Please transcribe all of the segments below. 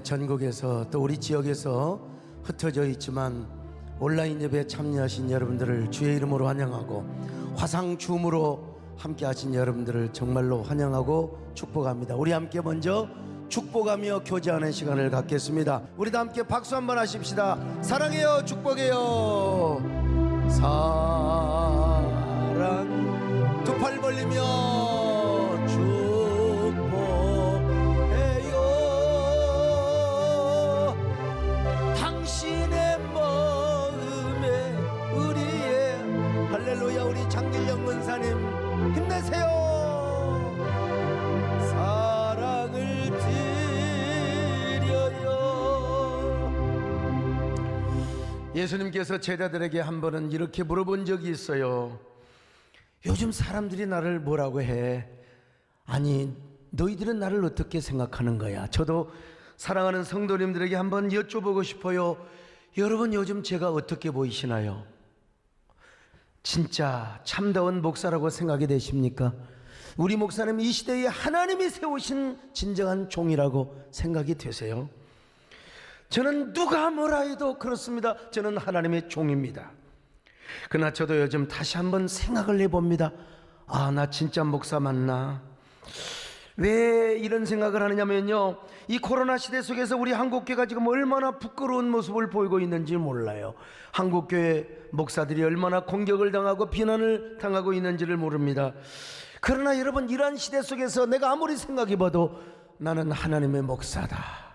전국에서 또 우리 지역에서 흩어져 있지만 온라인 예배에 참여하신 여러분들을 주의 이름으로 환영하고 화상 줌으로 함께 하신 여러분들을 정말로 환영하고 축복합니다. 우리 함께 먼저 축복하며 교제하는 시간을 갖겠습니다. 우리도 함께 박수 한번 하십시다. 사랑해요, 축복해요. 사랑 두 팔 벌리며 축복해요. 당신의 마음에 우리의 할렐루야. 우리 장길영 권사님 힘내세요. 사랑을 드려요. 예수님께서 제자들에게 한 번은 이렇게 물어본 적이 있어요. 요즘 사람들이 나를 뭐라고 해? 아니, 너희들은 나를 어떻게 생각하는 거야? 저도 사랑하는 성도님들에게 한번 여쭤보고 싶어요. 여러분, 요즘 제가 어떻게 보이시나요? 진짜 참다운 목사라고 생각이 되십니까? 우리 목사님 이 시대에 하나님이 세우신 진정한 종이라고 생각이 되세요? 저는 누가 뭐라 해도 그렇습니다. 저는 하나님의 종입니다. 그러나 저도 요즘 다시 한번 생각을 해봅니다. 아, 나 진짜 목사 맞나? 왜 이런 생각을 하느냐면요, 이 코로나 시대 속에서 우리 한국교회가 지금 얼마나 부끄러운 모습을 보이고 있는지 몰라요. 한국교회 목사들이 얼마나 공격을 당하고 비난을 당하고 있는지를 모릅니다. 그러나 여러분, 이러한 시대 속에서 내가 아무리 생각해봐도 나는 하나님의 목사다.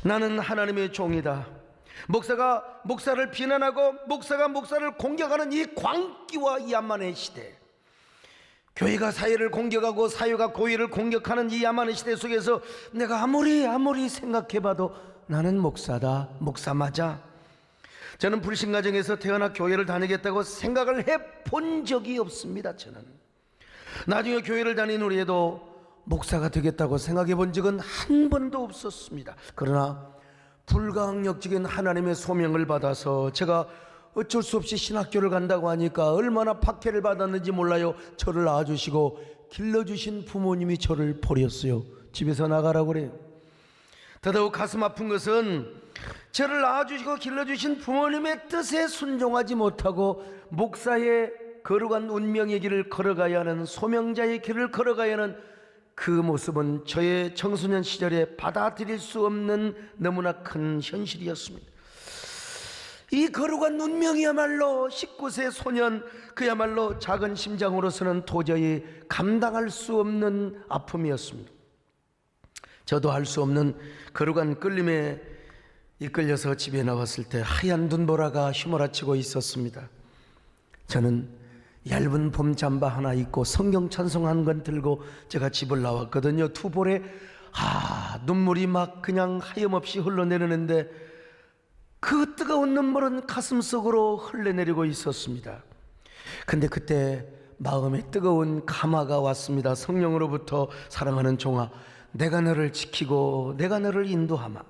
나는 하나님의 종이다. 목사가 목사를 비난하고 목사가 목사를 공격하는 이 광기와 이 야만의 시대, 교회가 사회를 공격하고 사회가 교회를 공격하는 이 야만의 시대 속에서 내가 아무리 생각해봐도 나는 목사다. 목사 맞아. 저는 불신가정에서 태어나 교회를 다니겠다고 생각을 해본 적이 없습니다. 저는 나중에 교회를 다닌 후에도 목사가 되겠다고 생각해 본 적은 한 번도 없었습니다. 그러나 불가항력적인 하나님의 소명을 받아서 제가 어쩔 수 없이 신학교를 간다고 하니까 얼마나 박해를 받았는지 몰라요. 저를 낳아주시고 길러주신 부모님이 저를 버렸어요. 집에서 나가라고 그래요. 더더욱 가슴 아픈 것은 저를 낳아주시고 길러주신 부모님의 뜻에 순종하지 못하고 목사의 거룩한 운명의 길을 걸어가야 하는, 소명자의 길을 걸어가야 하는 그 모습은 저의 청소년 시절에 받아들일 수 없는 너무나 큰 현실이었습니다. 이 거룩한 운명이야말로 19세 소년, 그야말로 작은 심장으로서는 도저히 감당할 수 없는 아픔이었습니다. 저도 할 수 없는 거룩한 끌림에 이끌려서 집에 나왔을 때 하얀 눈보라가 휘몰아치고 있었습니다. 저는 얇은 봄 잠바 하나 입고 성경 찬송 한 권 들고 제가 집을 나왔거든요. 두 볼에 눈물이 막 그냥 하염없이 흘러내리는데 그 뜨거운 눈물은 가슴속으로 흘러내리고 있었습니다. 근데 그때 마음에 뜨거운 감화가 왔습니다. 성령으로부터. 사랑하는 종아, 내가 너를 지키고 내가 너를 인도하마.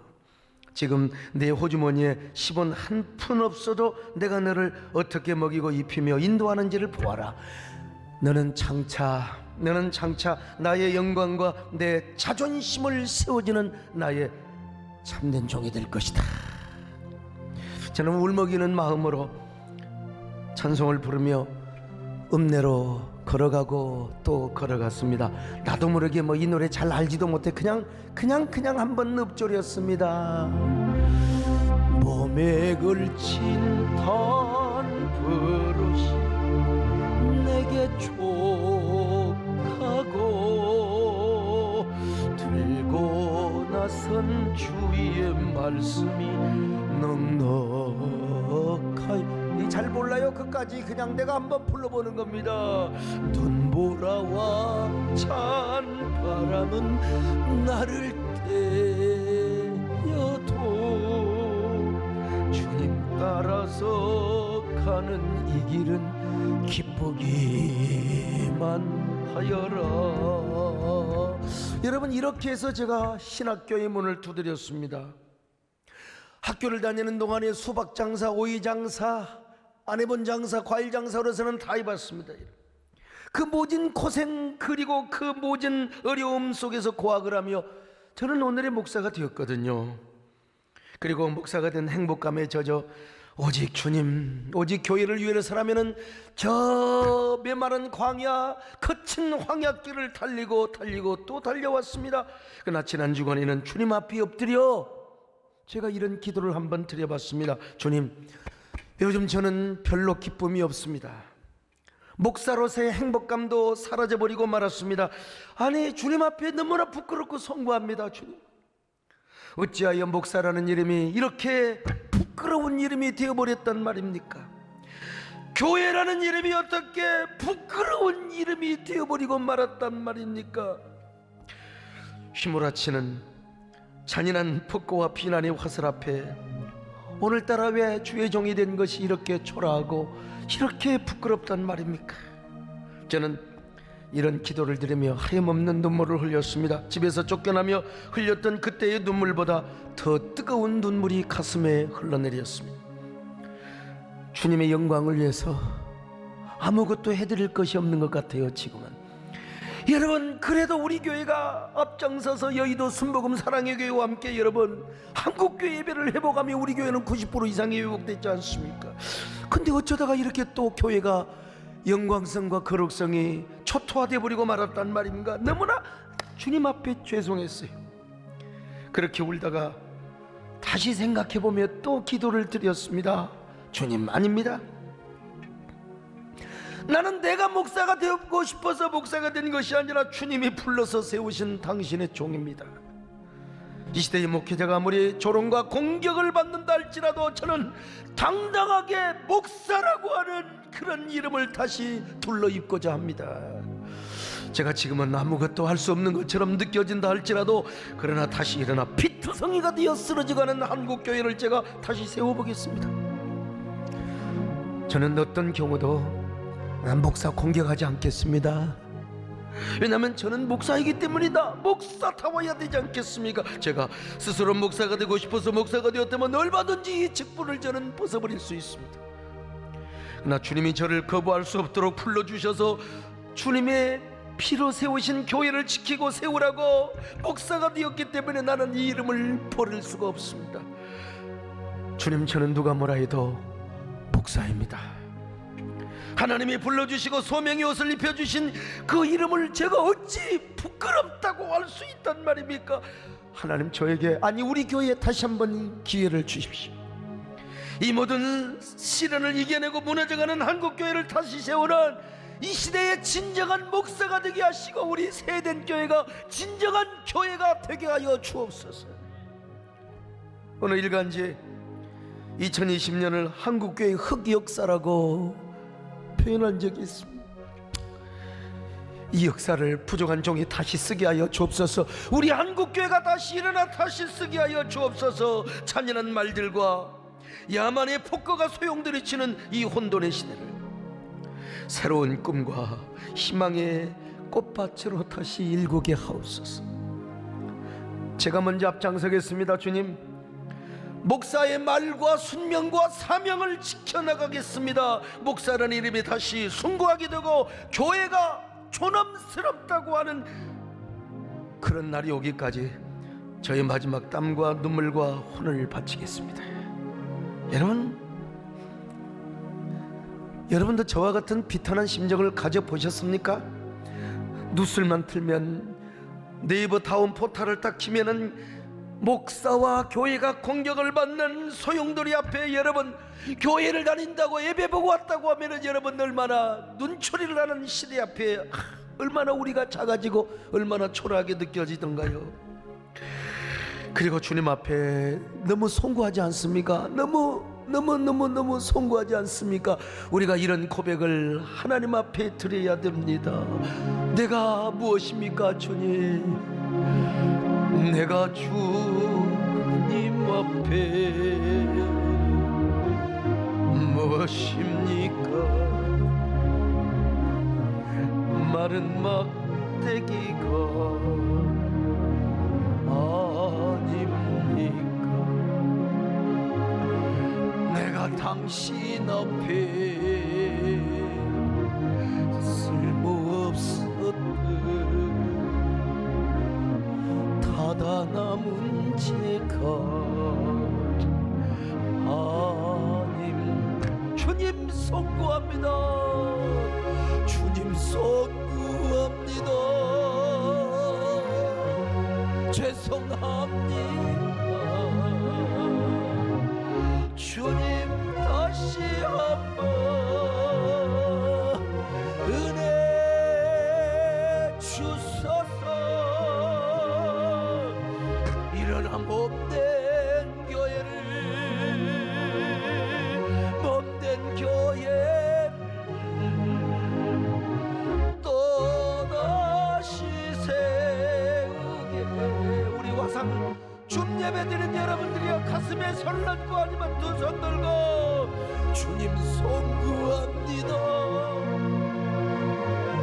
지금 내 호주머니에 10원 한 푼 없어도 내가 너를 어떻게 먹이고 입히며 인도하는지를 보아라. 너는 장차 나의 영광과 내 자존심을 세워지는 나의 참된 종이 될 것이다. 저는 울먹이는 마음으로 찬송을 부르며 읍내로 걸어가고 또 걸어갔습니다. 나도 모르게 이 노래 잘 알지도 못해 그냥 한번 읊조렸습니다. 몸에 걸친 단버릇이 내게 족하고 들고 나선 주의 말씀이 넉넉하여. 잘 몰라요. 그까지 그냥 내가 한번 불러보는 겁니다. 눈보라와 찬 바람은 나를 떼어도 주님 따라서 가는 이 길은 기쁘기만 하여라. 여러분, 이렇게 해서 제가 신학교의 문을 두드렸습니다. 학교를 다니는 동안에 수박 장사, 오이 장사, 아내분 장사, 과일 장사로서는 다 해봤습니다. 그 모진 고생 그리고 그 모진 어려움 속에서 고학을 하며 저는 오늘의 목사가 되었거든요. 그리고 목사가 된 행복감에 젖어 오직 주님, 오직 교회를 위해서라면은 저 메마른 광야, 거친 황야길을 달리고 또 달려왔습니다. 그러나 지난 주간에는 주님 앞에 엎드려 제가 이런 기도를 한번 드려봤습니다. 주님, 요즘 저는 별로 기쁨이 없습니다. 목사로서의 행복감도 사라져버리고 말았습니다. 아니, 주님 앞에 너무나 부끄럽고 송구합니다. 주님, 어찌하여 목사라는 이름이 이렇게 부끄러운 이름이 되어버렸단 말입니까? 교회라는 이름이 어떻게 부끄러운 이름이 되어버리고 말았단 말입니까? 휘몰아치는 잔인한 폭거와 비난의 화살 앞에 오늘따라 왜 주의 종이 된 것이 이렇게 초라하고 이렇게 부끄럽단 말입니까? 저는 이런 기도를 드리며 하염없는 눈물을 흘렸습니다. 집에서 쫓겨나며 흘렸던 그때의 눈물보다 더 뜨거운 눈물이 가슴에 흘러내렸습니다. 주님의 영광을 위해서 아무것도 해드릴 것이 없는 것 같아요. 지금은 여러분, 그래도 우리 교회가 앞장서서 여의도 순복음 사랑의 교회와 함께 여러분 한국교회 예배를 회복하며 우리 교회는 90% 이상이 회복됐지 않습니까? 근데 어쩌다가 이렇게 또 교회가 영광성과 거룩성이 초토화되어 버리고 말았단 말입니까? 너무나 주님 앞에 죄송했어요. 그렇게 울다가 다시 생각해보며 또 기도를 드렸습니다. 주님, 아닙니다. 나는 내가 목사가 되고 싶어서 목사가 된 것이 아니라 주님이 불러서 세우신 당신의 종입니다. 이 시대의 목회자가 아무리 조롱과 공격을 받는다 할지라도 저는 당당하게 목사라고 하는 그런 이름을 다시 둘러입고자 합니다. 제가 지금은 아무것도 할 수 없는 것처럼 느껴진다 할지라도 그러나 다시 일어나 피투성이가 되어 쓰러져가는 한국교회를 제가 다시 세워보겠습니다. 저는 어떤 경우도 목사 공격하지 않겠습니다. 왜냐하면 저는 목사이기 때문이다. 목사타워야 되지 않겠습니까? 제가 스스로 목사가 되고 싶어서 목사가 되었다면 얼마든지 이 직분을 저는 벗어버릴 수 있습니다. 그러나 주님이 저를 거부할 수 없도록 불러주셔서 주님의 피로 세우신 교회를 지키고 세우라고 목사가 되었기 때문에 나는 이 이름을 버릴 수가 없습니다. 주님, 저는 누가 뭐라 해도 목사입니다. 하나님이 불러주시고 소명의 옷을 입혀주신 그 이름을 제가 어찌 부끄럽다고 할 수 있단 말입니까? 하나님, 저에게, 아니 우리 교회에 다시 한번 기회를 주십시오. 이 모든 시련을 이겨내고 무너져가는 한국교회를 다시 세우는 이 시대의 진정한 목사가 되게 하시고 우리 세된 교회가 진정한 교회가 되게 하여 주옵소서. 어느 일간지 2020년을 한국교회의 흑역사라고 표현한 적이 있습니다. 이 역사를 부족한 종이 다시 쓰게 하여 주옵소서. 우리 한국교회가 다시 일어나 다시 쓰게 하여 주옵소서. 잔인한 말들과 야만의 폭거가 소용돌이치는 이 혼돈의 시대를 새로운 꿈과 희망의 꽃밭으로 다시 일구게 하옵소서. 제가 먼저 앞장서겠습니다. 주님, 목사의 말과 순명과 사명을 지켜나가겠습니다. 목사라는 이름이 다시 숭고하게 되고 교회가 존엄스럽다고 하는 그런 날이 오기까지 저의 마지막 땀과 눈물과 혼을 바치겠습니다. 여러분도 저와 같은 비탄한 심정을 가져보셨습니까? 뉴스만 틀면 네이버 다운 포탈을 딱 키면은 목사와 교회가 공격을 받는 소용돌이 앞에 여러분 교회를 다닌다고 예배 보고 왔다고 하면은 여러분 얼마나 눈초리를 하는 시대 앞에 얼마나 우리가 작아지고 얼마나 초라하게 느껴지던가요. 그리고 주님 앞에 너무 송구하지 않습니까? 너무 송구하지 않습니까? 우리가 이런 고백을 하나님 앞에 드려야 됩니다. 내가 무엇입니까, 주님? 내가 주님 앞에 무엇입니까? 마른 막대기가 아닙니까? 내가 당신 앞에 쓸모없었듯 타다나 하나님 주님 송구합니다. 주님 송구합니다. 죄송합니다. 주님 다시 한번 은혜 주소서. 일어나 몸된 교회를 또다시 세우게. 우리 화상 줌 예배드리는 여러분들이여, 가슴에 손을 얹고 아니면 두 손 들고 주님 송구합니다.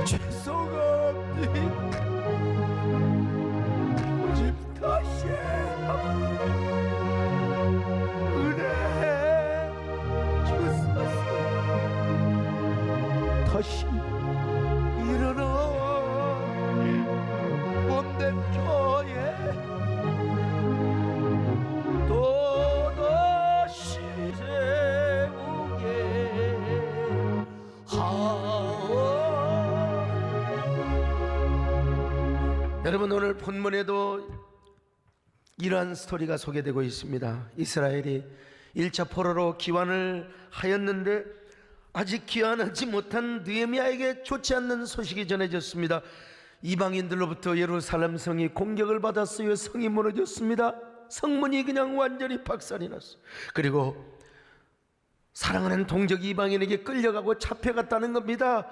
죄송합니다. 주님 다시 한번 은혜 주소서. 다시 일어나 몸된 교회 또다시 세우게 하오. 여러분, 오늘 본문에도 이러한 스토리가 소개되고 있습니다. 이스라엘이 1차 포로로 귀환을 하였는데 아직 귀환하지 못한 느헤미야에게 좋지 않는 소식이 전해졌습니다. 이방인들로부터 예루살렘 성이 공격을 받았어요. 성이 무너졌습니다. 성문이 그냥 완전히 박살이 났어요. 그리고 사랑하는 동족 이방인에게 끌려가고 잡혀갔다는 겁니다.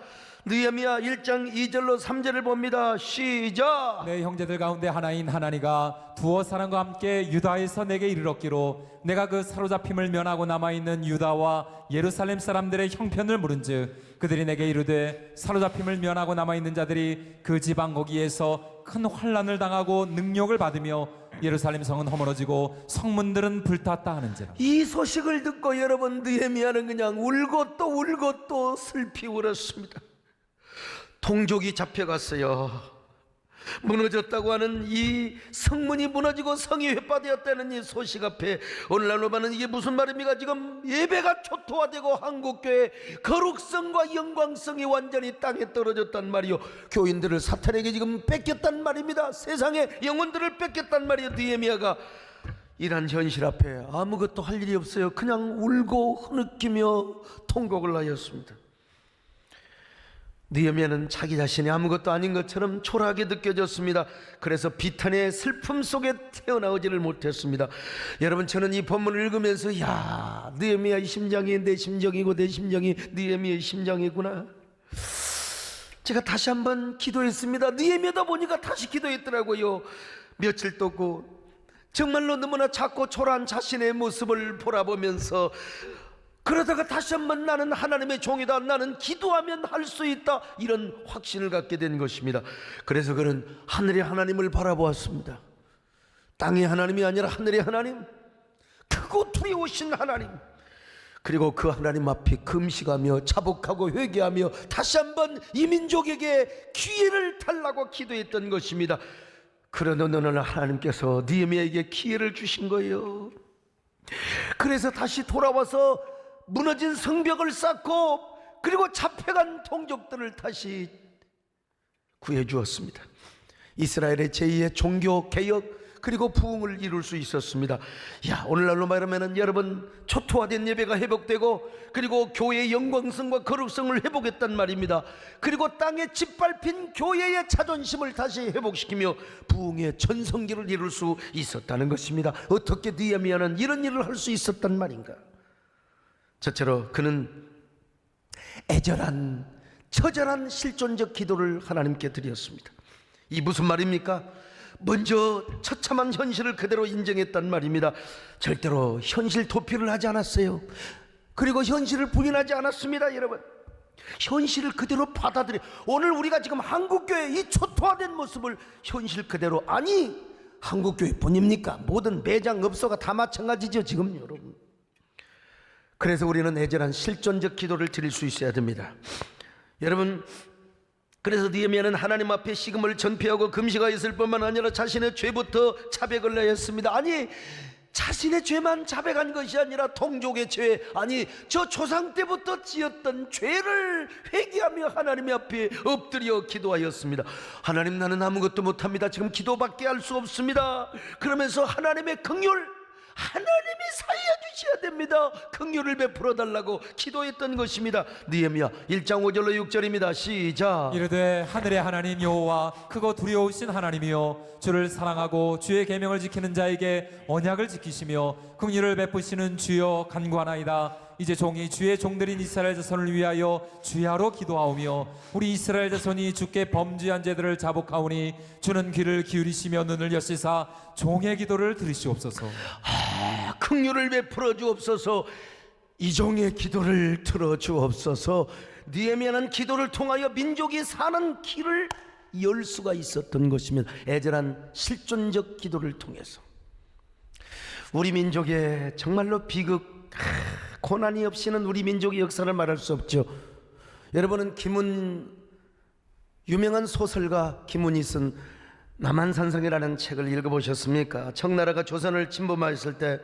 느헤미야 1장 2절로 3절을 봅니다. 시작. 내 형제들 가운데 하나인 하나니가 두어 사람과 함께 유다에서 내게 이르렀기로 내가 그 사로잡힘을 면하고 남아있는 유다와 예루살렘 사람들의 형편을 물은즉 그들이 내게 이르되 사로잡힘을 면하고 남아있는 자들이 그 지방 거기에서 큰 환난을 당하고 능욕을 받으며 예루살렘 성은 허물어지고 성문들은 불탔다 하는지라. 이 소식을 듣고 여러분, 느헤미야는 그냥 울고 또 울고 또 슬피 울었습니다. 동족이 잡혀갔어요. 무너졌다고 하는 이 성문이 무너지고 성이 회파되었다는 이 소식 앞에 오늘날 오면은 이게 무슨 말입니까? 지금 예배가 초토화되고 한국교회 거룩성과 영광성이 완전히 땅에 떨어졌단 말이요, 교인들을 사탄에게 지금 뺏겼단 말입니다. 세상의 영혼들을 뺏겼단 말이요. 느헤미야가 이런 현실 앞에 아무것도 할 일이 없어요. 그냥 울고 흐느끼며 통곡을 하였습니다. 느헤미야는 자기 자신이 아무것도 아닌 것처럼 초라하게 느껴졌습니다. 그래서 비탄의 슬픔 속에 태어나오지를 못했습니다. 여러분, 저는 이 본문을 읽으면서 야, 느헤미야의 심정이 내 심정이고 내 심정이 느헤미야의 심정이구나. 제가 다시 한번 기도했습니다. 느헤미야다 보니까 다시 기도했더라고요. 며칠 동안 정말로 너무나 작고 초라한 자신의 모습을 돌아보면서 그러다가 다시 한번 나는 하나님의 종이다, 나는 기도하면 할 수 있다, 이런 확신을 갖게 된 것입니다. 그래서 그는 하늘의 하나님을 바라보았습니다. 땅의 하나님이 아니라 하늘의 하나님, 크고 두려우신 하나님, 그리고 그 하나님 앞에 금식하며 자복하고 회개하며 다시 한번 이 민족에게 기회를 달라고 기도했던 것입니다. 그러나 오늘 하나님께서 느헤미야에게 기회를 주신 거예요. 그래서 다시 돌아와서 무너진 성벽을 쌓고 그리고 잡혀간 동족들을 다시 구해주었습니다. 이스라엘의 제2의 종교 개혁 그리고 부흥을 이룰 수 있었습니다. 오늘날로 말하면 여러분, 초토화된 예배가 회복되고 그리고 교회의 영광성과 거룩성을 회복했단 말입니다. 그리고 땅에 짓밟힌 교회의 자존심을 다시 회복시키며 부흥의 전성기를 이룰 수 있었다는 것입니다. 어떻게 느헤미야는 이런 일을 할 수 있었단 말인가? 첫째로 그는 애절한 처절한 실존적 기도를 하나님께 드렸습니다. 이 무슨 말입니까? 먼저 처참한 현실을 그대로 인정했단 말입니다. 절대로 현실 도피를 하지 않았어요. 그리고 현실을 부인하지 않았습니다. 여러분, 현실을 그대로 받아들여. 오늘 우리가 지금 한국교회 이 초토화된 모습을 현실 그대로, 아니 한국교회뿐입니까? 모든 매장 업소가 다 마찬가지죠 지금 여러분. 그래서 우리는 애절한 실존적 기도를 드릴 수 있어야 됩니다. 여러분, 그래서 느헤미야는 하나님 앞에 식음을 전폐하고 금식하였을 뿐만 아니라 자신의 죄부터 자백을 해야 했습니다. 아니, 자신의 죄만 자백한 것이 아니라 동족의 죄, 아니 저 조상 때부터 지었던 죄를 회개하며 하나님 앞에 엎드려 기도하였습니다. 하나님, 나는 아무것도 못합니다. 지금 기도밖에 할 수 없습니다. 그러면서 하나님의 긍휼, 하나님이 살려주셔야 됩니다. 긍휼을 베풀어 달라고 기도했던 것입니다. 느헤미야 1장 5절로 6절입니다. 시작. 이르되 하늘의 하나님 여호와 크고 두려우신 하나님이여, 주를 사랑하고 주의 계명을 지키는 자에게 언약을 지키시며 긍휼을 베푸시는 주여 간구하나이다. 이제 종이 주의 종들인 이스라엘 자손을 위하여 주야로 기도하오며 우리 이스라엘 자손이 주께 범죄한 죄들을 자복하오니 주는 귀를 기울이시며 눈을 여시사 종의 기도를 들으시옵소서. 긍휼을 베풀어 주옵소서. 이 종의 기도를 들어 주옵소서. 느헤미야는 기도를 통하여 민족이 사는 길을 열 수가 있었던 것입니다. 애절한 실존적 기도를 통해서 우리 민족의 정말로 비극, 고난이 없이는 우리 민족의 역사를 말할 수 없죠. 여러분은 유명한 소설가 김훈이 쓴 남한산성이라는 책을 읽어보셨습니까? 청나라가 조선을 침범하였을 때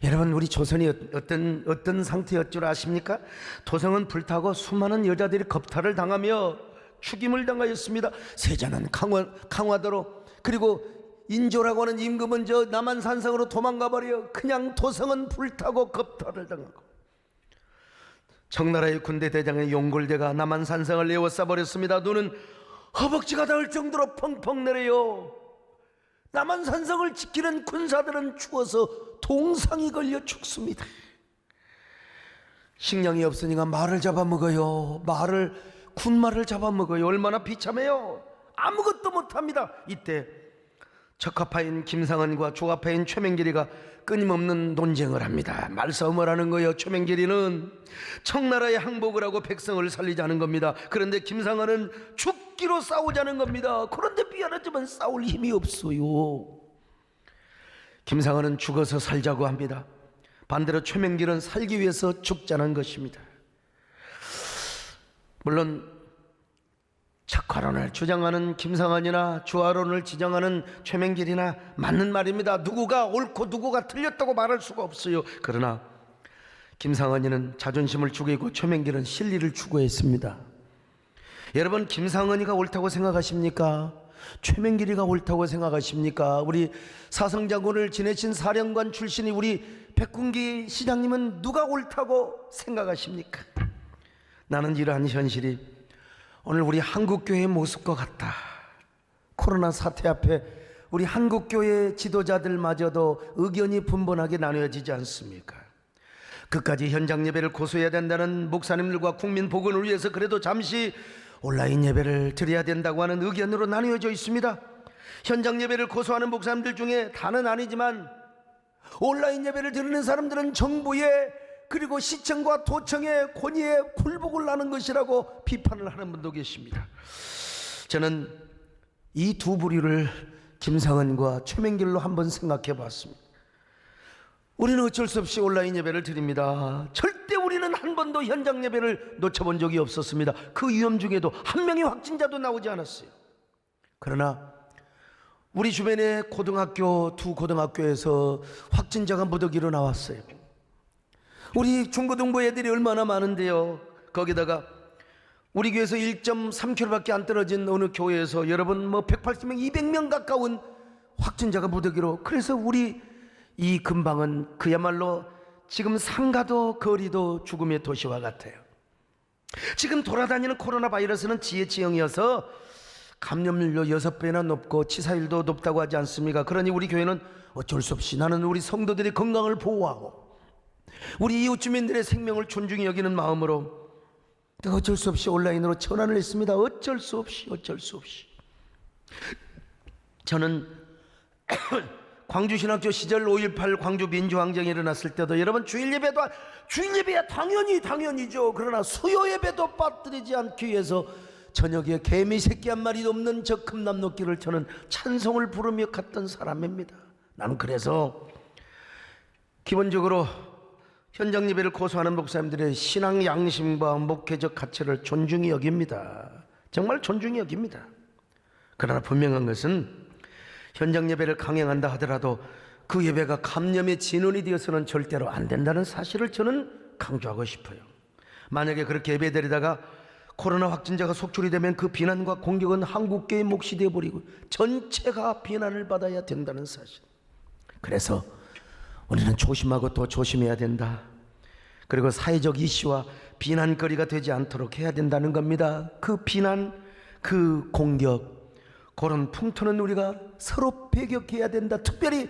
여러분, 우리 조선이 어떤 상태였 줄 아십니까? 도성은 불타고 수많은 여자들이 겁탈을 당하며 죽임을 당하였습니다. 세자는 강화도로, 그리고 인조라고 하는 임금은 저 남한산성으로 도망가 버려 그냥 도성은 불타고 겁탈을 당하고, 청나라의 군대 대장의 용골대가 남한산성을 에워싸 버렸습니다. 눈은 허벅지가 닿을 정도로 펑펑 내려요. 남한산성을 지키는 군사들은 추워서 동상이 걸려 죽습니다. 식량이 없으니까 말을 잡아먹어요. 군말을 잡아먹어요. 얼마나 비참해요. 아무것도 못합니다. 이때 적합파인 김상헌과 조합파인 최명길이가 끊임없는 논쟁을 합니다. 말싸움을 하는 거예요. 최명길이는 청나라에 항복을 하고 백성을 살리자는 겁니다. 그런데 김상헌은 죽기로 싸우자는 겁니다. 그런데 미안하지만 싸울 힘이 없어요. 김상헌은 죽어서 살자고 합니다. 반대로 최명길은 살기 위해서 죽자는 것입니다. 물론 적화론을 주장하는 김상헌이나 주화론을 지정하는 최명길이나 맞는 말입니다. 누구가 옳고 누구가 틀렸다고 말할 수가 없어요. 그러나 김상헌이는 자존심을 죽이고 최명길은 실리를 추구했습니다. 여러분, 김상헌이가 옳다고 생각하십니까? 최명길이가 옳다고 생각하십니까? 우리 사성장군을 지내신 사령관 출신이 우리 백군기 시장님은 누가 옳다고 생각하십니까? 나는 이러한 현실이 오늘 우리 한국교회의 모습과 같다. 코로나 사태 앞에 우리 한국교회 지도자들마저도 의견이 분분하게 나누어지지 않습니까? 그까지 현장 예배를 고수해야 된다는 목사님들과 국민 복원을 위해서 그래도 잠시 온라인 예배를 드려야 된다고 하는 의견으로 나누어져 있습니다. 현장 예배를 고수하는 목사님들 중에 다는 아니지만 온라인 예배를 드리는 사람들은 정부의 그리고 시청과 도청의 권위에 굴복을 하는 것이라고 비판을 하는 분도 계십니다. 저는 이 두 부류를 김상헌과 최명길로 한번 생각해 봤습니다. 우리는 어쩔 수 없이 온라인 예배를 드립니다. 절대 우리는 한 번도 현장 예배를 놓쳐본 적이 없었습니다. 그 위험 중에도 한 명의 확진자도 나오지 않았어요. 그러나 우리 주변에 두 고등학교에서 확진자가 무더기로 나왔어요. 우리 중고등부 애들이 얼마나 많은데요. 거기다가 우리 교회에서 1.3km밖에 안 떨어진 어느 교회에서 여러분 180명, 200명 가까운 확진자가 무더기로. 그래서 우리 이 근방은 그야말로 지금 상가도 거리도 죽음의 도시와 같아요. 지금 돌아다니는 코로나 바이러스는 지혜지형이어서 감염률도 6배나 높고 치사율도 높다고 하지 않습니까? 그러니 우리 교회는 어쩔 수 없이 나는 우리 성도들의 건강을 보호하고 우리 이웃 주민들의 생명을 존중히 여기는 마음으로 어쩔 수 없이 온라인으로 전환을 했습니다. 어쩔 수 없이. 저는 광주신학교 시절 5.18 광주 민주항쟁이 일어났을 때도 여러분 주일 예배야 당연히죠. 그러나 수요 예배도 빠뜨리지 않기 위해서 저녁에 개미 새끼 한 마리도 없는 저 금남로길을 저는 찬송을 부르며 갔던 사람입니다. 나는 그래서 기본적으로 현장 예배를 고수하는 목사님들의 신앙 양심과 목회적 가치를 존중히 여깁니다. 정말 존중이 여깁니다. 그러나 분명한 것은 현장 예배를 강행한다 하더라도 그 예배가 감염의 진원이 되어서는 절대로 안 된다는 사실을 저는 강조하고 싶어요. 만약에 그렇게 예배드리다가 코로나 확진자가 속출이 되면 그 비난과 공격은 한국교회의 몫이 되어버리고 전체가 비난을 받아야 된다는 사실. 그래서 우리는 조심하고 또 조심해야 된다. 그리고 사회적 이슈와 비난거리가 되지 않도록 해야 된다는 겁니다. 그 비난, 그 공격, 그런 풍토는 우리가 서로 배격해야 된다. 특별히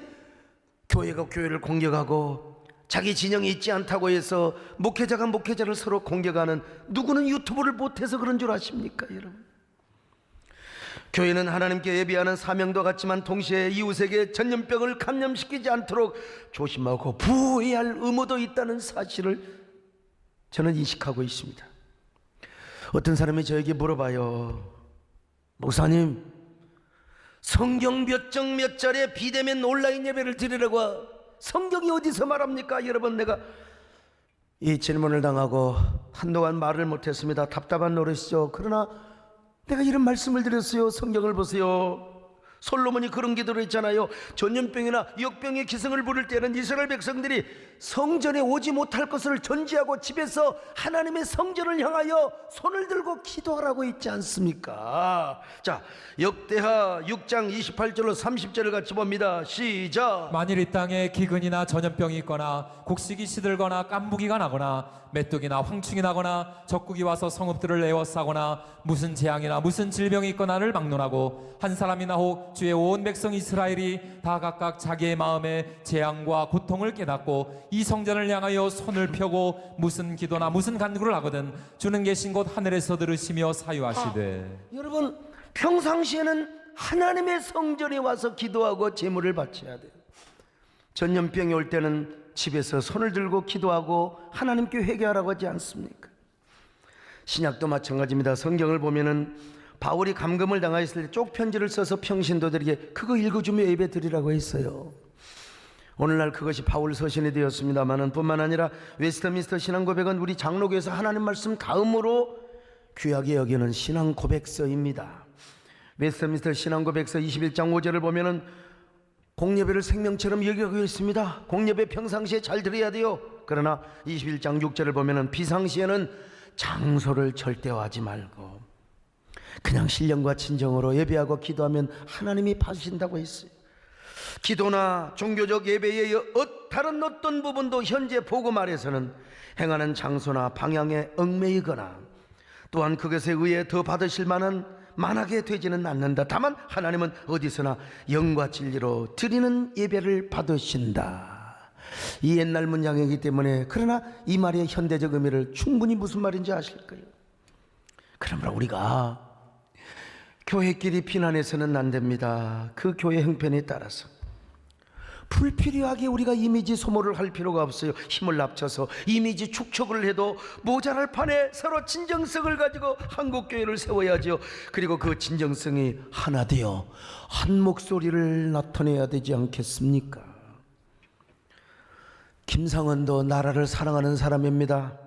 교회가 교회를 공격하고 자기 진영이 있지 않다고 해서 목회자가 목회자를 서로 공격하는, 누구는 유튜브를 못해서 그런 줄 아십니까 여러분? 교회는 하나님께 예배하는 사명도 같지만 동시에 이웃에게 전염병을 감염시키지 않도록 조심하고 부해야 할 의무도 있다는 사실을 저는 인식하고 있습니다. 어떤 사람이 저에게 물어봐요. 목사님, 성경 몇 장 몇 절에 비대면 온라인 예배를 드리라고 성경이 어디서 말합니까? 여러분, 내가 이 질문을 당하고 한동안 말을 못했습니다. 답답한 노릇이죠. 그러나 내가 이런 말씀을 드렸어요. 성경을 보세요. 솔로몬이 그런 기도를 했잖아요. 전염병이나 역병의 기승을 부를 때는 이스라엘 백성들이 성전에 오지 못할 것을 전제하고 집에서 하나님의 성전을 향하여 손을 들고 기도하라고 했지 않습니까? 자, 역대하 6장 28절로 30절을 같이 봅니다. 시작. 만일 이 땅에 기근이나 전염병이 있거나 곡식이 시들거나 깐부기가 나거나 메뚜기나 황충이 나거나 적국이 와서 성읍들을 에워싸거나 무슨 재앙이나 무슨 질병이 있거나를 막론하고 한 사람이나 혹 주의 온 백성 이스라엘이 다 각각 자기의 마음에 재앙과 고통을 깨닫고 이 성전을 향하여 손을 펴고 무슨 기도나 무슨 간구를 하거든 주는 계신 곳 하늘에서 들으시며 사유하시되. 여러분, 평상시에는 하나님의 성전에 와서 기도하고 제물을 바쳐야 돼요. 전염병이 올 때는 집에서 손을 들고 기도하고 하나님께 회개하라고 하지 않습니까? 신약도 마찬가지입니다. 성경을 보면은 바울이 감금을 당하였을 때 쪽편지를 써서 평신도들에게 그거 읽어주며 예배 드리라고 했어요. 오늘날 그것이 바울 서신이 되었습니다마는 뿐만 아니라 웨스트민스터 신앙고백은 우리 장로교에서 하나님 말씀 다음으로 귀하게 여기는 신앙 고백서입니다. 웨스트민스터 신앙고백서 21장 5절을 보면은 공예배를 생명처럼 여기고 있습니다. 공예배 평상시에 잘 드려야 돼요. 그러나 21장 6절을 보면은 비상시에는 장소를 절대화하지 말고 그냥 신령과 진정으로 예배하고 기도하면 하나님이 봐주신다고 했어요. 기도나 종교적 예배의 다른 어떤 부분도 현재 복음 아래서는 행하는 장소나 방향에 얽매이거나 또한 그것에 의해 더 받으실 만한 만하게 되지는 않는다. 다만 하나님은 어디서나 영과 진리로 드리는 예배를 받으신다. 이 옛날 문장이기 때문에, 그러나 이 말의 현대적 의미를 충분히 무슨 말인지 아실 거예요. 그러므로 우리가 교회끼리 비난해서는 안 됩니다. 그 교회 형편에 따라서 불필요하게 우리가 이미지 소모를 할 필요가 없어요. 힘을 합쳐서 이미지 축적을 해도 모자랄 판에 서로 진정성을 가지고 한국교회를 세워야죠. 그리고 그 진정성이 하나 되어 한 목소리를 나타내야 되지 않겠습니까? 김상헌도 나라를 사랑하는 사람입니다.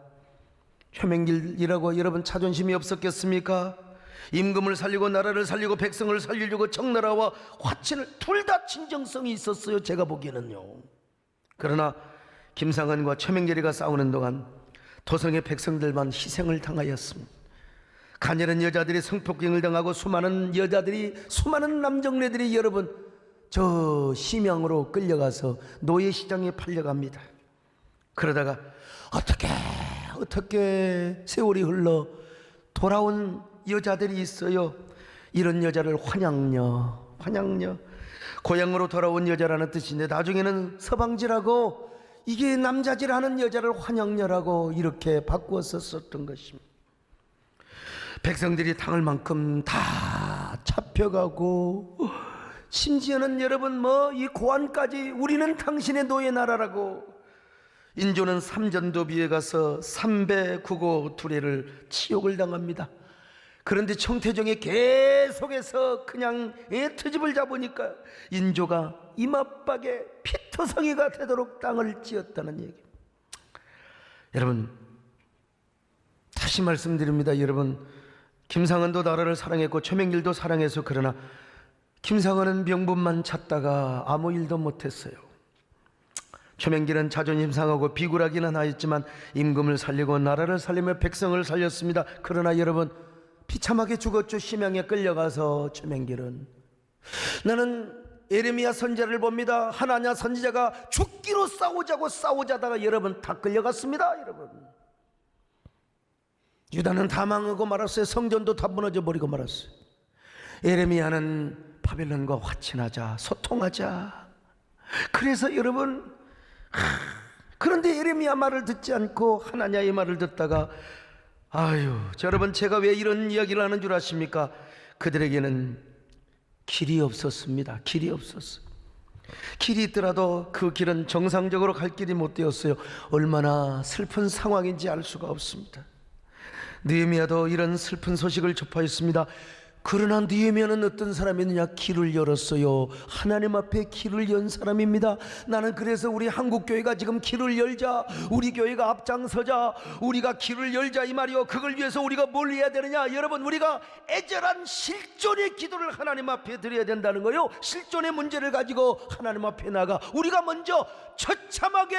최명길이라고 여러분 자존심이 없었겠습니까? 임금을 살리고 나라를 살리고 백성을 살리려고 청나라와 화친을 둘 다 진정성이 있었어요. 제가 보기에는요. 그러나 김상헌과 최명길이가 싸우는 동안 도성의 백성들만 희생을 당하였습니다. 가녀린 여자들이 성폭행을 당하고 수많은 여자들이, 수많은 남정네들이 여러분 저 심양으로 끌려가서 노예시장에 팔려갑니다. 그러다가 어떻게 세월이 흘러 돌아온 여자들이 있어요. 이런 여자를 환양녀, 고향으로 돌아온 여자라는 뜻인데 나중에는 서방지라고, 이게 남자지라는 여자를 환양녀라고 이렇게 바꾸어서 썼던 것입니다. 백성들이 당할 만큼 다 잡혀가고, 심지어는 여러분 이 고안까지 우리는 당신의 노예 나라라고, 인조는 삼전도비에 가서 300국어 두례를 치욕을 당합니다. 그런데 청태종이 계속해서 그냥 트집을 잡으니까 인조가 이마박에 피투성이가 되도록 땅을 찧었다는 얘기. 여러분 다시 말씀드립니다. 여러분 김상은도 나라를 사랑했고 최명길도 사랑해서 그러나 김상은은 명분만 찾다가 아무 일도 못했어요. 최명길은 자존심 상하고 비굴하기는 하였지만 임금을 살리고 나라를 살리며 백성을 살렸습니다. 그러나 여러분, 비참하게 죽었죠. 심양에 끌려가서 최명길은. 나는 예레미야 선지자를 봅니다. 하나냐 선지자가 죽기로 싸우자다가 여러분 다 끌려갔습니다. 여러분, 유다는 다 망하고 말았어요. 성전도 다 무너져 버리고 말았어요. 예레미야는 바벨론과 화친하자, 소통하자. 그래서 여러분, 그런데 예레미야 말을 듣지 않고 하나냐의 말을 듣다가, 여러분, 제가 왜 이런 이야기를 하는 줄 아십니까? 그들에게는 길이 없었습니다. 길이 없었어요. 길이 있더라도 그 길은 정상적으로 갈 길이 못 되었어요. 얼마나 슬픈 상황인지 알 수가 없습니다. 느헤미야도 이런 슬픈 소식을 접하였습니다. 그러나 느헤미야는 어떤 사람이느냐? 길을 열었어요. 하나님 앞에 길을 연 사람입니다. 나는 그래서 우리 한국교회가 지금 길을 열자, 우리 교회가 앞장서자, 우리가 길을 열자 이 말이요. 그걸 위해서 우리가 뭘 해야 되느냐? 여러분, 우리가 애절한 실존의 기도를 하나님 앞에 드려야 된다는 거요. 실존의 문제를 가지고 하나님 앞에 나가 우리가 먼저 처참하게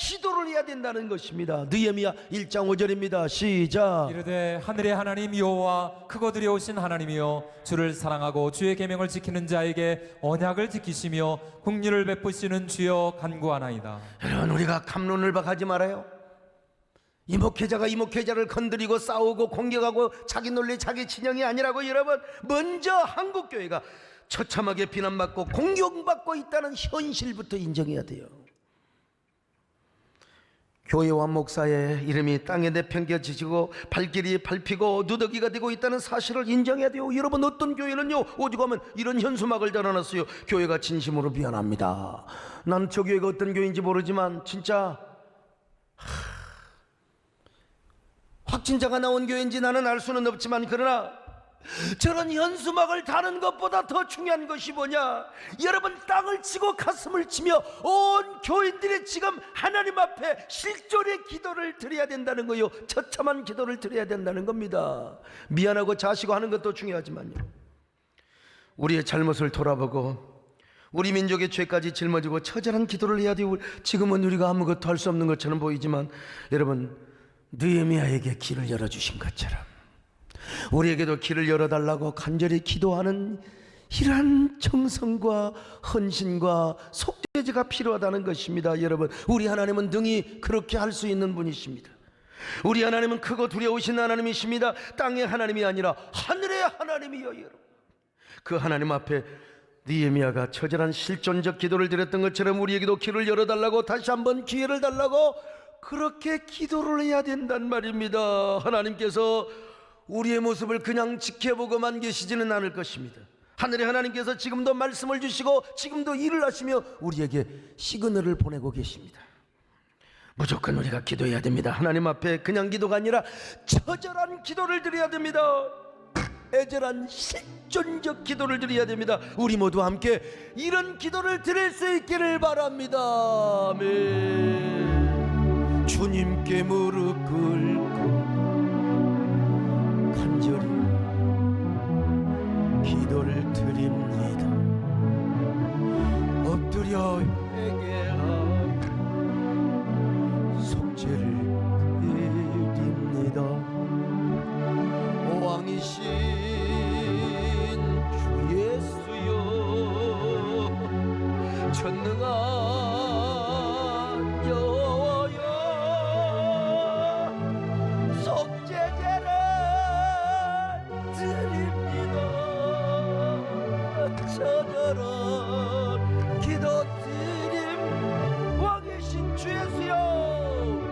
기도를 해야 된다는 것입니다. 느헤미야 1장 5절입니다. 시작. 이르되 하늘의 하나님 여호와 크고 두려우신 하나님이여, 주를 사랑하고 주의 계명을 지키는 자에게 언약을 지키시며 긍휼을 베푸시는 주여 간구하나이다. 여러분, 우리가 갑론을 박하지 말아요. 이목회자가 이목회자를 건드리고 싸우고 공격하고 자기 논리 자기 진영이 아니라고. 여러분, 먼저 한국교회가 처참하게 비난받고 공격받고 있다는 현실부터 인정해야 돼요. 교회와 목사의 이름이 땅에 내팽겨지고 발길이 밟히고 누더기가 되고 있다는 사실을 인정해야 돼요. 여러분, 어떤 교회는요, 오죽 하면 이런 현수막을 달아놨어요. 교회가 진심으로 미안합니다. 난 저 교회가 어떤 교회인지 모르지만 진짜 확진자가 나온 교회인지 나는 알 수는 없지만, 그러나 저런 현수막을 다는 것보다 더 중요한 것이 뭐냐? 여러분, 땅을 치고 가슴을 치며 온 교인들이 지금 하나님 앞에 실존의 기도를 드려야 된다는 거요. 처참한 기도를 드려야 된다는 겁니다. 미안하고 자시고 하는 것도 중요하지만요, 우리의 잘못을 돌아보고 우리 민족의 죄까지 짊어지고 처절한 기도를 해야 돼요. 지금은 우리가 아무것도 할 수 없는 것처럼 보이지만, 여러분, 느헤미야에게 길을 열어주신 것처럼 우리에게도 길을 열어달라고 간절히 기도하는 이러한 정성과 헌신과 속죄제가 필요하다는 것입니다. 여러분, 우리 하나님은 능히 그렇게 할 수 있는 분이십니다. 우리 하나님은 크고 두려우신 하나님이십니다. 땅의 하나님이 아니라 하늘의 하나님이요. 여러분, 그 하나님 앞에 느헤미야가 처절한 실존적 기도를 드렸던 것처럼 우리에게도 길을 열어달라고, 다시 한번 기회를 달라고 그렇게 기도를 해야 된단 말입니다. 하나님께서 우리의 모습을 그냥 지켜보고만 계시지는 않을 것입니다. 하늘의 하나님께서 지금도 말씀을 주시고 지금도 일을 하시며 우리에게 시그널을 보내고 계십니다. 무조건 우리가 기도해야 됩니다. 하나님 앞에 그냥 기도가 아니라 처절한 기도를 드려야 됩니다. 애절한 실존적 기도를 드려야 됩니다. 우리 모두 함께 이런 기도를 드릴 수 있기를 바랍니다. 아멘. 주님께 무릎 꿇고 간절히 기도를 드립니다. 엎드려 회개하며 속죄를 드립니다. 왕이신 주 예수여, 전능한 여호와여, 속죄제를 드립니다. 처절한 기도 드림 왕이신 주 예수여,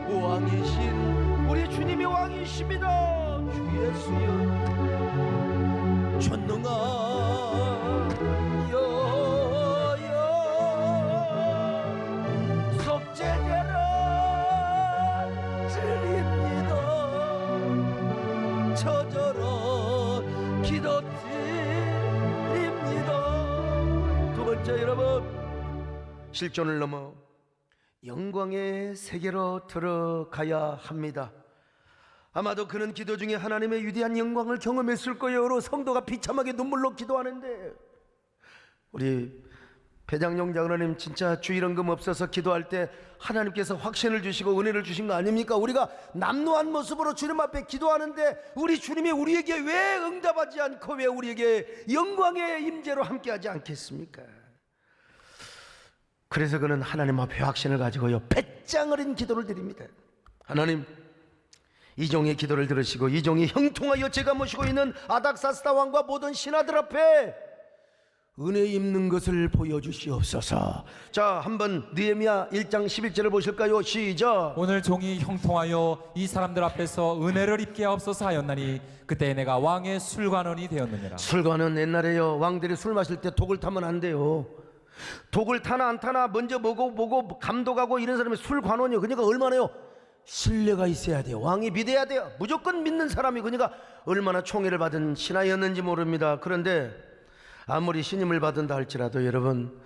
왕이신 우리 주님이 왕이십니다. 주 예수여, 전능한 여호와여, 속죄제를 드립니다. 처절한 기도 드립니다. 두 번째, 여러분, 실존을 넘어 영광의 세계로 들어가야 합니다. 아마도 그는 기도 중에 하나님의 위대한 영광을 경험했을 거예요. 여러 성도가 비참하게 눈물로 기도하는데, 우리 배장용 장로님 진짜 주일헌금 없어서 기도할 때 하나님께서 확신을 주시고 은혜를 주신 거 아닙니까? 우리가 남루한 모습으로 주님 앞에 기도하는데 우리 주님이 우리에게 왜 응답하지 않고 왜 우리에게 영광의 임재로 함께하지 않겠습니까? 그래서 그는 하나님 앞에 확신을 가지고요, 배짱 어린 기도를 드립니다. 하나님, 이 종의 기도를 들으시고 이 종이 형통하여 제가 모시고 있는 아닥사스다 왕과 모든 신하들 앞에 은혜 입는 것을 보여주시옵소서. 자, 한번 느헤미야 1장 11절을 보실까요? 시작. 오늘 종이 형통하여 이 사람들 앞에서 은혜를 입게 하옵소서 하였나니 그때 내가 왕의 술관원이 되었느니라. 술관은 옛날에요, 왕들이 술 마실 때 독을 타면 안 돼요. 독을 타나 안 타나 먼저 보고 감독하고 이런 사람이 술관원이요. 그러니까 얼마나요? 신뢰가 있어야 돼요. 왕이 믿어야 돼요. 무조건 믿는 사람이. 그러니까 얼마나 총애를 받은 신하였는지 모릅니다. 그런데 아무리 신임을 받은다 할지라도 여러분,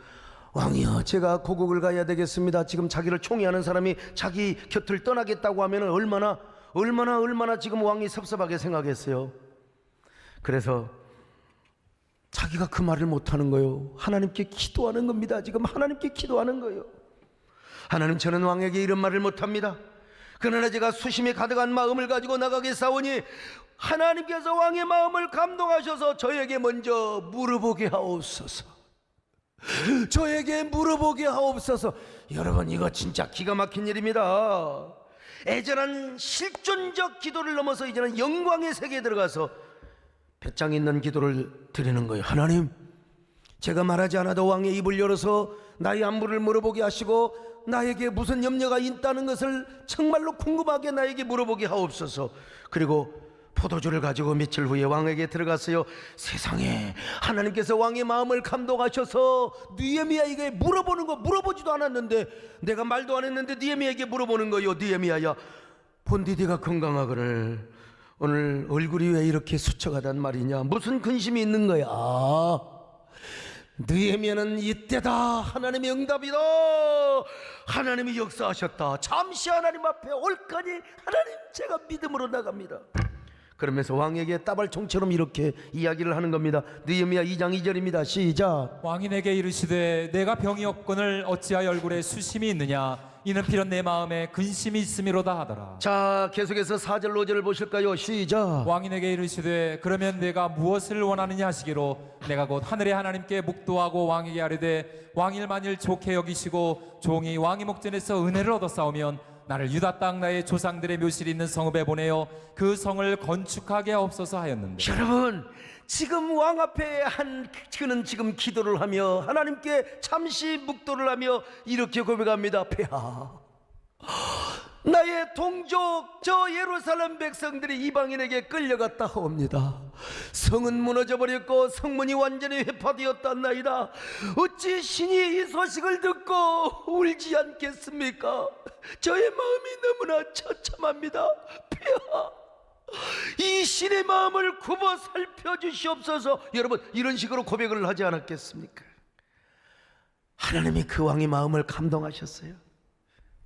왕이여 제가 고국을 가야 되겠습니다. 지금 자기를 총애하는 사람이 자기 곁을 떠나겠다고 하면 얼마나 지금 왕이 섭섭하게 생각했어요. 그래서 자기가 그 말을 못하는 거예요. 하나님께 기도하는 겁니다. 지금 하나님께 기도하는 거예요. 하나님, 저는 왕에게 이런 말을 못합니다. 그러나 제가 수심이 가득한 마음을 가지고 나가겠사오니 하나님께서 왕의 마음을 감동하셔서 저에게 먼저 물어보게 하옵소서. 저에게 물어보게 하옵소서. 여러분, 이거 진짜 기가 막힌 일입니다. 애절한 실존적 기도를 넘어서 이제는 영광의 세계에 들어가서 배짱 있는 기도를 드리는 거예요. 하나님, 제가 말하지 않아도 왕의 입을 열어서 나의 안부를 물어보게 하시고 나에게 무슨 염려가 있다는 것을 정말로 궁금하게 나에게 물어보게 하옵소서. 그리고 포도주를 가지고 며칠 후에 왕에게 들어갔어요. 세상에, 하나님께서 왕의 마음을 감동하셔서 느헤미야에게 물어보지도 않았는데, 내가 말도 안 했는데 느헤미야에게 물어보는 거예요. 느헤미야야, 본디디가 건강하거늘 오늘 얼굴이 왜 이렇게 수척하단 말이냐? 무슨 근심이 있는 거야? 느헤미야는 이때다. 하나님의 응답이다. 하나님이 역사하셨다. 잠시 하나님 앞에 올까니 하나님, 제가 믿음으로 나갑니다. 그러면서 왕에게 따발총처럼 이렇게 이야기를 하는 겁니다. 느헤미야 2장 2절입니다. 시작. 왕이 내게 이르시되 내가 병이 없거늘 어찌하여 얼굴에 수심이 있느냐? 이는 필연 내 마음에 근심이 있음이로다 하더라. 자, 계속해서 4절 5절을 보실까요? 시작. 왕이 내게 이르시되 그러면 내가 무엇을 원하느냐 하시기로 내가 곧 하늘의 하나님께 묵도하고 왕에게 아뢰되 왕일 만일 좋게 여기시고 종이 왕의 목전에서 은혜를 얻었사오면 나를 유다 땅 나의 조상들의 묘실이 있는 성읍에 보내어 그 성을 건축하게 하옵소서 하였는데, 여러분, 지금 왕 앞에 그는 지금 기도를 하며 하나님께 잠시 묵도를 하며 이렇게 고백합니다. 폐하, 나의 동족 저 예루살렘 백성들이 이방인에게 끌려갔다 하옵니다. 성은 무너져 버렸고 성문이 완전히 회파되었단나이다. 어찌 신이 이 소식을 듣고 울지 않겠습니까? 저의 마음이 너무나 처참합니다. 폐하, 이 신의 마음을 굽어 살펴주시옵소서. 여러분, 이런 식으로 고백을 하지 않았겠습니까? 하나님이 그 왕의 마음을 감동하셨어요.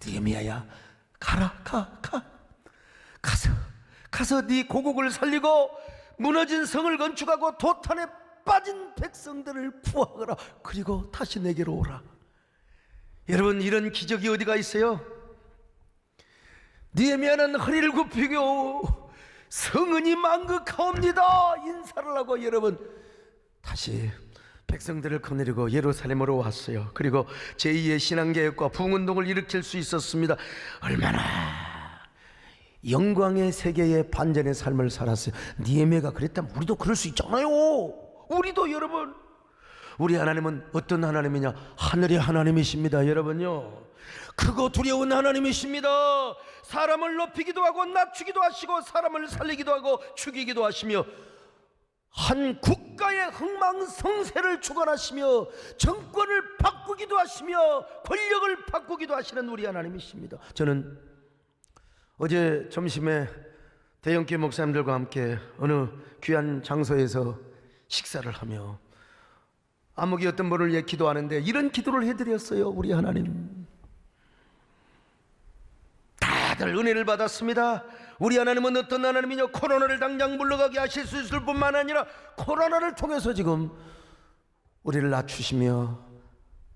느헤미야야, 가라, 가서 네 고국을 살리고 무너진 성을 건축하고 도탄에 빠진 백성들을 구하거라. 그리고 다시 내게로 오라. 여러분, 이런 기적이 어디가 있어요? 느헤미야는 허리를 굽히고 성은이 만극하옵니다 인사를 하고 여러분 다시 백성들을 거느리고 예루살렘으로 왔어요. 그리고 제2의 신앙개혁과 부흥운동을 일으킬 수 있었습니다. 얼마나 영광의 세계의 반전의 삶을 살았어요. 느헤미야가 그랬다면 우리도 그럴 수 있잖아요. 우리도. 여러분, 우리 하나님은 어떤 하나님이냐? 하늘의 하나님이십니다. 여러분요, 크고 두려운 하나님이십니다. 사람을 높이기도 하고 낮추기도 하시고 사람을 살리기도 하고 죽이기도 하시며 한 국가의 흥망성쇠를 주관하시며 정권을 바꾸기도 하시며 권력을 바꾸기도 하시는 우리 하나님이십니다. 저는 어제 점심에 대형교 목사님들과 함께 어느 귀한 장소에서 식사를 하며 암흑이 어떤 분을 위해 기도하는데 이런 기도를 해드렸어요. 우리 하나님, 다들 은혜를 받았습니다. 우리 하나님은 어떤 하나님이냐? 코로나를 당장 물러가게 하실 수 있을 뿐만 아니라 코로나를 통해서 지금 우리를 낮추시며,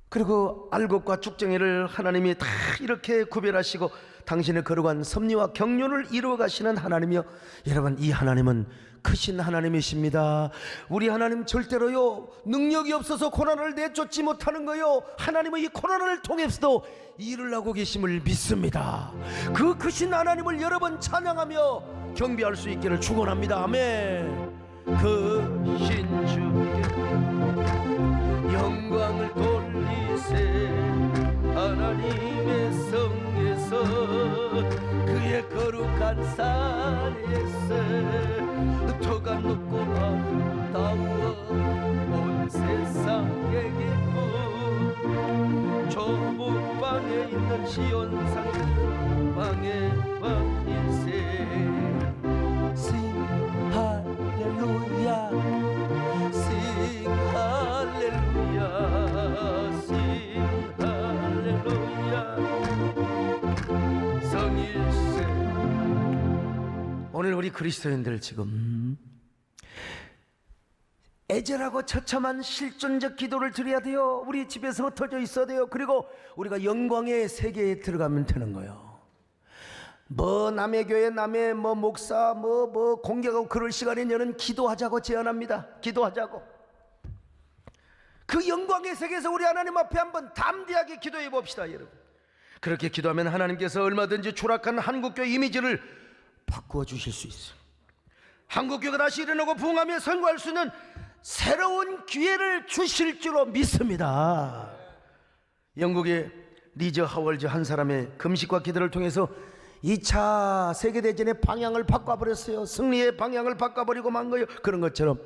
그리고 알곡과 쭉정이를 하나님이 다 이렇게 구별하시고 당신의 거룩한 섭리와 경륜을 이루어 가시는 하나님이요, 여러분, 이 하나님은 크신 하나님이십니다. 우리 하나님 절대로요 능력이 없어서 코로나를 내쫓지 못하는 거요, 하나님은 이 코로나를 통해서도 일을 하고 계심을 믿습니다. 그 크신 하나님을 여러 번 찬양하며 경배할 수 있기를 축원합니다. 아멘. 크신 주께 영광을 돌리세. 하나님의 성에서 그의 거룩한 산에서 터가 높고 아름다워 온 세상에 기쁨. 조복방에 있는 시온산 방의 왕일세. Sing 할렐루야, Sing 할렐루야, Sing 할렐루야. 성일세. 오늘 우리 그리스도인들 지금 애절하고 처참한 실존적 기도를 드려야 돼요. 우리 집에서 흩어져 있어야 돼요. 그리고 우리가 영광의 세계에 들어가면 되는 거예요. 뭐 남의 교회 남의 뭐 목사 뭐 공개하고 그럴 시간에 저는 기도하자고 제안합니다. 기도하자고. 그 영광의 세계에서 우리 하나님 앞에 한번 담대하게 기도해 봅시다, 여러분. 그렇게 기도하면 하나님께서 얼마든지 추락한 한국교회 이미지를 바꾸어 주실 수 있어요. 한국교회가 다시 일어나고 부흥하며 선거할 수 있는 새로운 기회를 주실 줄로 믿습니다. 영국의 리저 하월즈 한 사람의 금식과 기도를 통해서 2차 세계대전의 방향을 바꿔버렸어요. 승리의 방향을 바꿔버리고 만 거예요. 그런 것처럼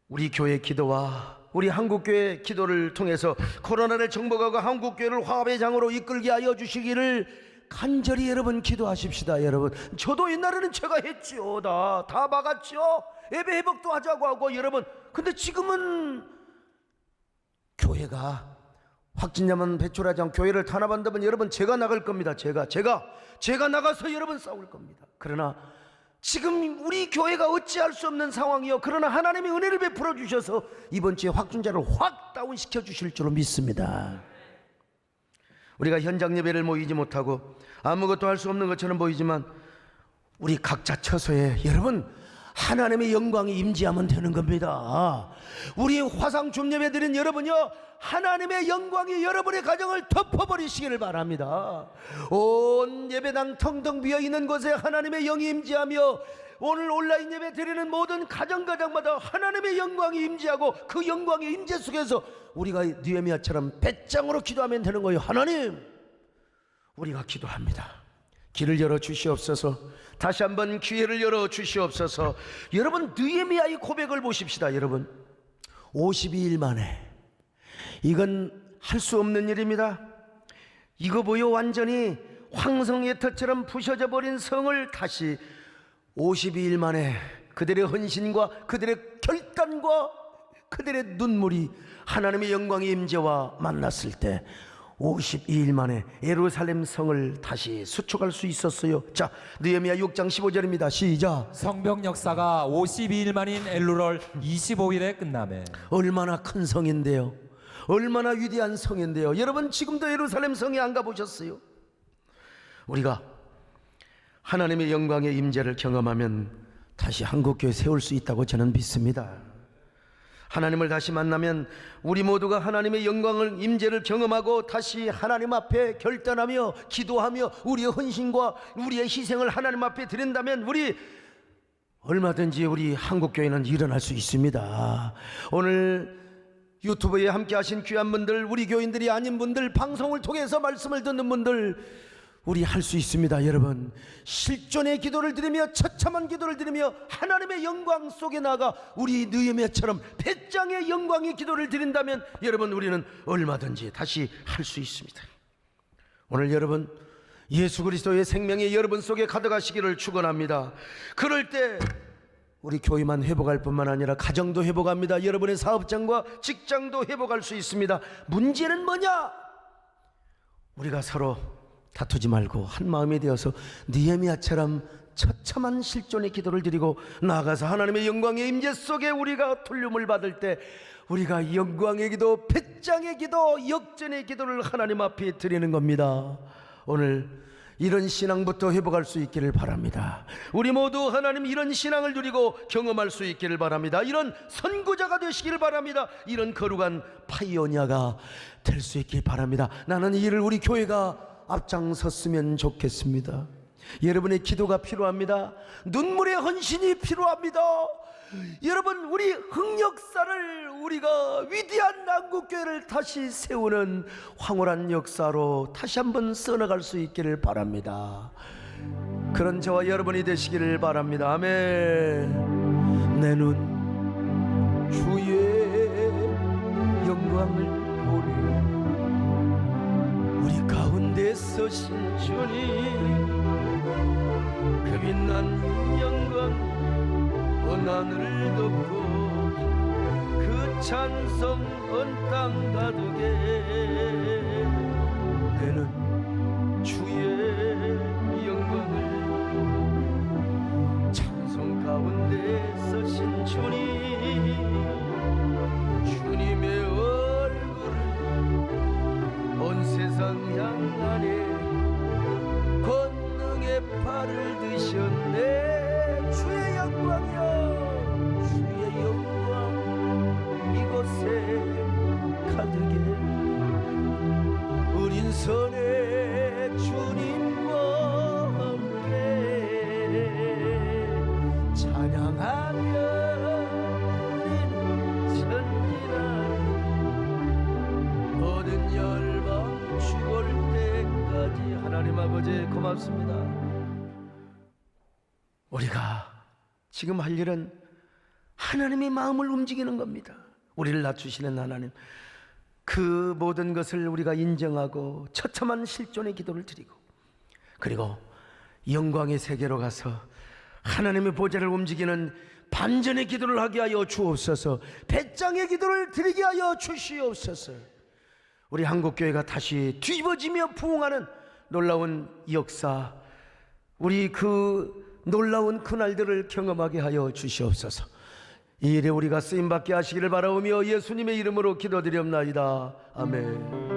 우리 교회 기도와 우리 한국교회 기도를 통해서 코로나를 정복하고 한국교회를 화합의 장으로 이끌게 하여 주시기를 간절히 여러분 기도하십시다. 여러분, 저도 옛날에는 제가 했지요. 다 막았죠. 예배 회복도 하자고 하고. 여러분, 근데 지금은 교회가 확진자만 배출하지 않고 교회를 탄압한다면 여러분, 제가 나갈 겁니다. 제가 나가서 여러분 싸울 겁니다. 그러나 지금 우리 교회가 어찌할 수 없는 상황이요, 그러나 하나님의 은혜를 베풀어 주셔서 이번 주에 확진자를 확 다운시켜 주실 줄로 믿습니다. 우리가 현장 예배를 모이지 못하고 아무것도 할 수 없는 것처럼 보이지만 우리 각자 처소에 여러분 하나님의 영광이 임재하면 되는 겁니다. 우리 화상 줌 예배 드린 여러분요, 하나님의 영광이 여러분의 가정을 덮어버리시기를 바랍니다. 온 예배당 텅텅 비어있는 곳에 하나님의 영이 임재하며 오늘 온라인 예배 드리는 모든 가정마다 하나님의 영광이 임재하고 그 영광의 임재 속에서 우리가 느헤미야처럼 배짱으로 기도하면 되는 거예요. 하나님, 우리가 기도합니다. 길을 열어 주시옵소서. 다시 한번 기회를 열어 주시옵소서. 여러분, 느헤미야의 고백을 보십시다. 여러분, 52일 만에, 이건 할 수 없는 일입니다. 이거 보여, 완전히 황성의 터처럼 부셔져 버린 성을 다시 52일 만에 그들의 헌신과 그들의 결단과 그들의 눈물이 하나님의 영광의 임재와 만났을 때 52일 만에 예루살렘 성을 다시 수축할 수 있었어요. 자, 느헤미야 6장 15절입니다. 시작. 성벽 역사가 52일 만인 엘루럴 25일에 끝나매. 얼마나 큰 성인데요, 얼마나 위대한 성인데요. 여러분, 지금도 예루살렘 성에 안 가보셨어요? 우리가 하나님의 영광의 임재를 경험하면 다시 한국교회 세울 수 있다고 저는 믿습니다. 하나님을 다시 만나면 우리 모두가 하나님의 영광을 임재를 경험하고 다시 하나님 앞에 결단하며 기도하며 우리의 헌신과 우리의 희생을 하나님 앞에 드린다면 우리 얼마든지 우리 한국교회는 일어날 수 있습니다. 오늘 유튜브에 함께 하신 귀한 분들, 우리 교인들이 아닌 분들, 방송을 통해서 말씀을 듣는 분들, 우리 할 수 있습니다. 여러분, 실존의 기도를 드리며 처참한 기도를 드리며 하나님의 영광 속에 나가 우리 느헤미야처럼 배짱의 영광의 기도를 드린다면 여러분, 우리는 얼마든지 다시 할 수 있습니다. 오늘 여러분, 예수 그리스도의 생명이 여러분 속에 가득하시기를 축원합니다. 그럴 때 우리 교회만 회복할 뿐만 아니라 가정도 회복합니다. 여러분의 사업장과 직장도 회복할 수 있습니다. 문제는 뭐냐? 우리가 서로 다투지 말고 한 마음이 되어서 느헤미야처럼 처참한 실존의 기도를 드리고 나아가서 하나님의 영광의 임재 속에 우리가 돌림을 받을 때 우리가 영광의 기도, 배짱의 기도, 역전의 기도를 하나님 앞에 드리는 겁니다. 오늘 이런 신앙부터 회복할 수 있기를 바랍니다. 우리 모두 하나님 이런 신앙을 누리고 경험할 수 있기를 바랍니다. 이런 선구자가 되시기를 바랍니다. 이런 거룩한 파이오니아가 될 수 있기를 바랍니다. 나는 이를 우리 교회가 앞장섰으면 좋겠습니다. 여러분의 기도가 필요합니다. 눈물의 헌신이 필요합니다. 여러분, 우리 흑역사를 우리가 위대한 남국교회를 다시 세우는 황홀한 역사로 다시 한번 써나갈 수 있기를 바랍니다. 그런 저와 여러분이 되시기를 바랍니다. 아멘. 내 눈 주의 영광을 보리 우리 가운데 서신 주님 그 빛난 영광 온 하늘을 덮고 그 찬송 온 땅 가득에 내는 주의 영광을 찬송 가운데 서신 주님의 얼굴을 온 세상 향하네 권능의 팔을 드셨네 주의 영광이여 주의 영광 이곳에 가득해 우린 선의 주님과 함께 찬양하며 우리는 전진하리 모든 열방 죽을 때까지 하나님 아버지 고맙습니다. 우리가 지금 할 일은 하나님의 마음을 움직이는 겁니다. 우리를 낮추시는 하나님, 그 모든 것을 우리가 인정하고 처참한 실존의 기도를 드리고 그리고 영광의 세계로 가서 하나님의 보좌를 움직이는 반전의 기도를 하게 하여 주옵소서. 배짱의 기도를 드리게 하여 주시옵소서. 우리 한국교회가 다시 뒤집어지며 부흥하는 놀라운 역사, 우리 그 놀라운 그날들을 경험하게 하여 주시옵소서. 이 일에 우리가 쓰임받게 하시기를 바라오며 예수님의 이름으로 기도드리옵나이다. 아멘.